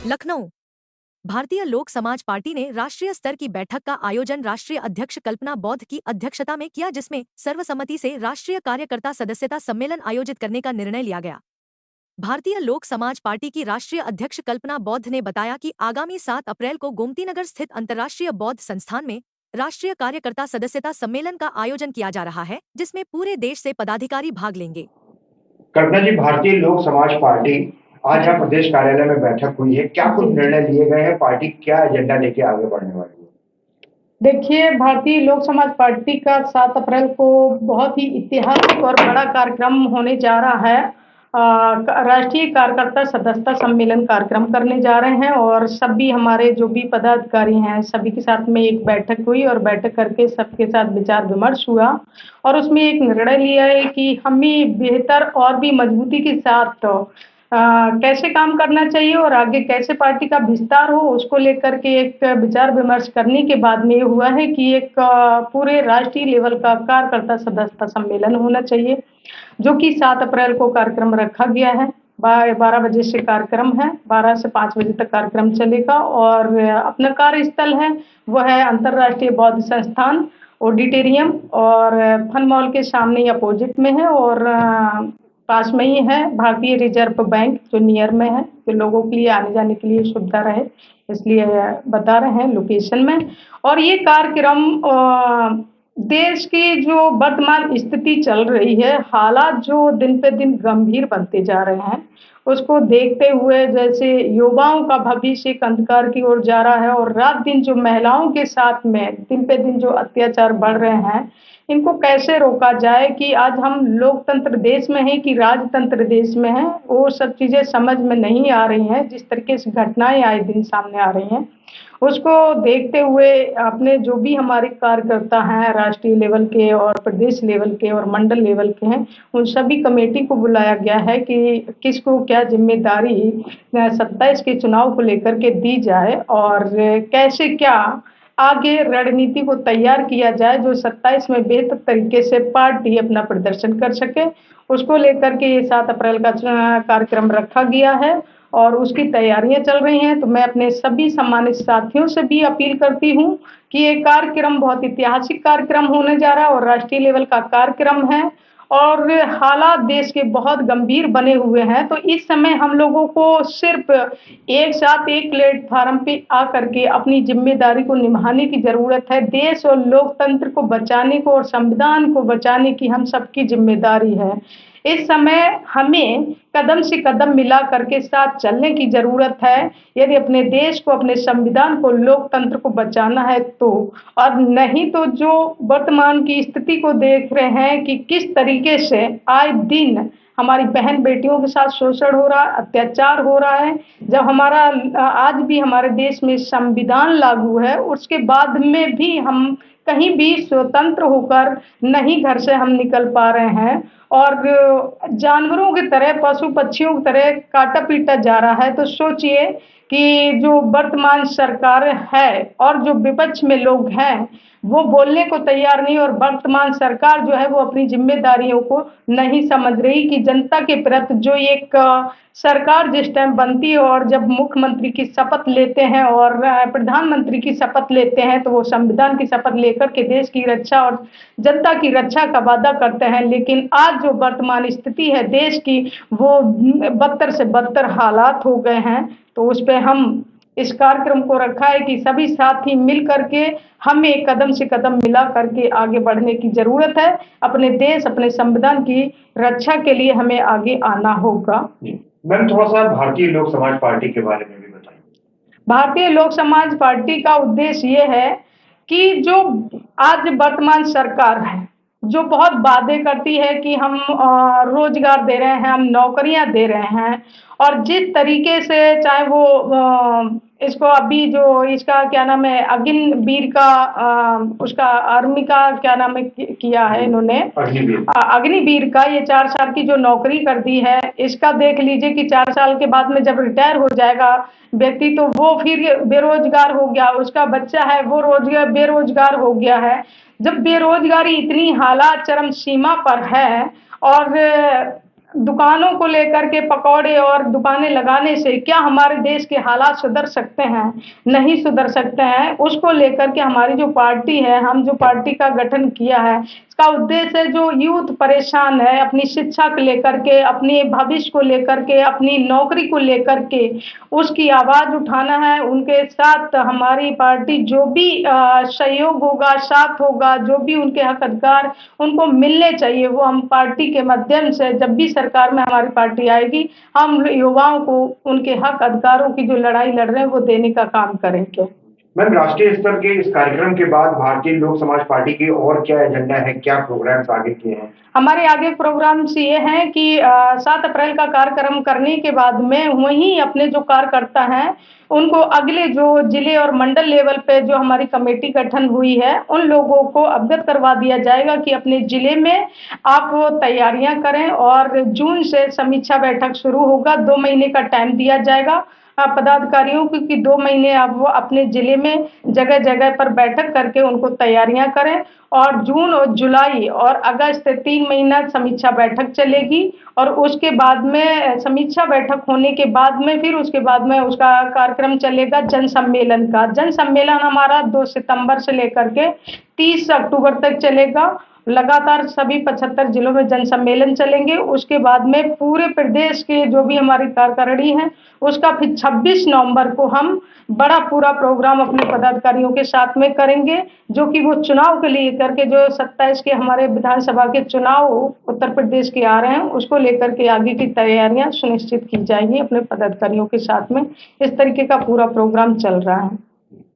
लखनऊ। भारतीय लोक समाज पार्टी ने राष्ट्रीय स्तर की बैठक का आयोजन राष्ट्रीय अध्यक्ष कल्पना बौद्ध की अध्यक्षता में किया, जिसमें सर्वसम्मति से राष्ट्रीय कार्यकर्ता सदस्यता सम्मेलन आयोजित करने का निर्णय लिया गया। भारतीय लोक समाज पार्टी की राष्ट्रीय अध्यक्ष कल्पना बौद्ध ने बताया कि आगामी 7 अप्रैल को गोमतीनगर स्थित अंतर्राष्ट्रीय बौद्ध संस्थान में राष्ट्रीय कार्यकर्ता सदस्यता सम्मेलन का आयोजन किया जा रहा है, जिसमें पूरे देश से पदाधिकारी भाग लेंगे। कल्पना जी, भारतीय लोक समाज पार्टी आज यहाँ प्रदेश कार्यालय में बैठक हुई है, क्या कुछ निर्णय लिए गए हैं? पार्टी क्या एजेंडा लेके आगे बढ़ने वाली है? देखिए, भारतीय लोक समाज पार्टी का 7 अप्रैल को बहुत ही ऐतिहासिक और बड़ा कार्यक्रम होने जा रहा है। राष्ट्रीय कार्यकर्ता सदस्यता सम्मेलन कार्यक्रम करने जा रहे हैं और सभी हमारे जो भी पदाधिकारी हैं, सभी के साथ में एक बैठक हुई और बैठक करके सबके साथ विचार विमर्श हुआ और उसमें एक निर्णय लिया है कि हमें बेहतर और भी मजबूती के साथ कैसे काम करना चाहिए और आगे कैसे पार्टी का विस्तार हो, उसको लेकर के एक विचार विमर्श करने के बाद में ये हुआ है कि एक पूरे राष्ट्रीय लेवल का कार्यकर्ता सदस्यता सम्मेलन होना चाहिए, जो कि 7 अप्रैल को कार्यक्रम रखा गया है। 12 बजे से कार्यक्रम है, 12 से 5 बजे तक कार्यक्रम चलेगा और अपना कार्यस्थल है वो है अंतर्राष्ट्रीय बौद्ध संस्थान ऑडिटोरियम और फन मॉल के सामने ही अपोजिट में है और पास में ही है भारतीय रिजर्व बैंक जो नियर में है, जो लोगों के लिए आने जाने के लिए सुविधा रहे, इसलिए बता रहे हैं लोकेशन में। और ये कार्यक्रम देश की जो वर्तमान स्थिति चल रही है, हालात जो दिन पे दिन गंभीर बनते जा रहे हैं, उसको देखते हुए जैसे युवाओं का भविष्य एक अंधकार की ओर जा रहा है और रात दिन जो महिलाओं के साथ में दिन पे दिन जो अत्याचार बढ़ रहे हैं, इनको कैसे रोका जाए कि आज हम लोकतंत्र देश में हैं कि राजतंत्र देश में हैं, वो सब चीज़ें समझ में नहीं आ रही हैं। जिस तरीके से घटनाएं आए दिन सामने आ रही हैं, उसको देखते हुए अपने जो भी हमारे कार्यकर्ता हैं राष्ट्रीय लेवल के और प्रदेश लेवल के और मंडल लेवल के हैं, उन सभी कमेटी को बुलाया गया है कि किसको क्या जिम्मेदारी 27 के चुनाव को लेकर के दी जाए और कैसे क्या आगे रणनीति को तैयार किया जाए जो 27 में बेहतर तरीके से पार्टी अपना प्रदर्शन कर सके। उसको लेकर के ये 7 अप्रैल का कार्यक्रम रखा गया है और उसकी तैयारियां चल रही हैं। तो मैं अपने सभी सम्मानित साथियों से भी अपील करती हूँ कि ये कार्यक्रम बहुत ऐतिहासिक कार्यक्रम होने जा रहा है और राष्ट्रीय लेवल का कार्यक्रम है और हालात देश के बहुत गंभीर बने हुए हैं। तो इस समय हम लोगों को सिर्फ एक साथ एक प्लेटफार्म पे आकर के अपनी जिम्मेदारी को निभाने की ज़रूरत है। देश और लोकतंत्र को बचाने को और संविधान को बचाने की हम सबकी जिम्मेदारी है। इस समय हमें कदम से कदम मिला करके साथ चलने की ज़रूरत है, यदि अपने देश को, अपने संविधान को, लोकतंत्र को बचाना है तो। और नहीं तो जो वर्तमान की स्थिति को देख रहे हैं कि किस तरीके से आए दिन हमारी बहन बेटियों के साथ शोषण हो रहा है, अत्याचार हो रहा है। जब हमारा आज भी हमारे देश में संविधान लागू है, उसके बाद में भी हम कहीं भी स्वतंत्र होकर नहीं घर से हम निकल पा रहे हैं और जानवरों की तरह, पशु पक्षियों की तरह काटा पीटा जा रहा है। तो सोचिए कि जो वर्तमान सरकार है और जो विपक्ष में लोग हैं, वो बोलने को तैयार नहीं और वर्तमान सरकार जो है वो अपनी जिम्मेदारियों को नहीं समझ रही कि जनता के प्रति जो एक सरकार जिस टाइम बनती है और जब मुख्यमंत्री की शपथ लेते हैं और प्रधानमंत्री की शपथ लेते हैं, तो वो संविधान की शपथ लेकर के देश की रक्षा और जनता की रक्षा का वादा करते हैं। लेकिन आज जो वर्तमान स्थिति है देश की, वो बदतर से बदतर हालात हो गए हैं। तो उस पे हम इस कार्यक्रम को रखा है कि सभी साथी मिल करके हमें कदम से कदम मिला करके आगे बढ़ने की ज़रूरत है। अपने देश, अपने संविधान की रक्षा के लिए हमें आगे आना होगा। मैम, थोड़ा-सा भारतीय लोक समाज पार्टी के बारे में भी बताइए। भारतीय लोक समाज पार्टी का उद्देश्य ये है कि जो आज वर्तमान सरकार है, जो बहुत वादे करती है कि हम रोजगार दे रहे हैं, हम नौकरियां दे रहे हैं और जिस तरीके से चाहे वो इसको अभी जो इसका क्या नाम है अग्निवीर का उसका आर्मी का क्या नाम है किया है इन्होंने अग्निवीर का ये 4 साल की जो नौकरी कर दी है, इसका देख लीजिए कि 4 साल के बाद में जब रिटायर हो जाएगा व्यक्ति तो वो फिर बेरोजगार हो गया, उसका बच्चा है वो बेरोजगार हो गया है। जब बेरोजगारी इतनी हालात चरम सीमा पर है और दुकानों को लेकर के पकौड़े और दुकानें लगाने से क्या हमारे देश के हालात सुधर सकते हैं? नहीं सुधर सकते हैं। उसको लेकर के हमारी जो पार्टी है, हम जो पार्टी का गठन किया है, इसका उद्देश्य है जो यूथ परेशान है अपनी शिक्षा को लेकर के, अपने भविष्य को लेकर के, अपनी नौकरी को लेकर के, उसकी आवाज़ उठाना है। उनके साथ हमारी पार्टी जो भी सहयोग होगा, साथ होगा, जो भी उनके हक अधिकार उनको मिलने चाहिए, वो हम पार्टी के माध्यम से जब भी सरकार में हमारी पार्टी आएगी, हम युवाओं को उनके हक अधिकारों की जो लड़ाई लड़ रहे हैं, वो देने का काम करेंगे। मैम, राष्ट्रीय स्तर के इस कार्यक्रम के बाद भारतीय लोक समाज पार्टी की और क्या एजेंडा है, क्या प्रोग्राम्स आगे किए हैं? हमारे आगे प्रोग्राम्स ये हैं कि 7 अप्रैल का कार्यक्रम करने के बाद में वहीं अपने जो कार्यकर्ता हैं, उनको अगले जो जिले और मंडल लेवल पे जो हमारी कमेटी गठन हुई है, उन लोगों को अवगत करवा दिया जाएगा कि अपने जिले में आप वो तैयारियां करें और जून से समीक्षा बैठक शुरू होगा। 2 महीने का टाइम दिया जाएगा पदाधिकारियों को कि 2 महीने अब वो अपने जिले में जगह-जगह पर बैठक करके उनको तैयारियां करें और जून और जुलाई और अगस्त 3 महीना समीक्षा बैठक चलेगी और उसके बाद में समीक्षा बैठक होने के बाद में फिर उसके बाद में उसका कार्यक्रम चलेगा जन सम्मेलन का। जन सम्मेलन हमारा 2 सितंबर से लेकर के 30 अक्टूबर तक चलेगा। लगातार सभी 75 जिलों में जन सम्मेलन चलेंगे। उसके बाद में पूरे प्रदेश के जो भी हमारी कार्यकारिणी है, उसका फिर 26 नवंबर को हम बड़ा पूरा प्रोग्राम अपने पदाधिकारियों के साथ में करेंगे, जो कि वो चुनाव के लिए करके जो 27 के हमारे विधानसभा के चुनाव उत्तर प्रदेश के आ रहे हैं, उसको लेकर के आगे की तैयारियां सुनिश्चित की जाएंगी अपने पदाधिकारियों के साथ में। इस तरीके का पूरा प्रोग्राम चल रहा है।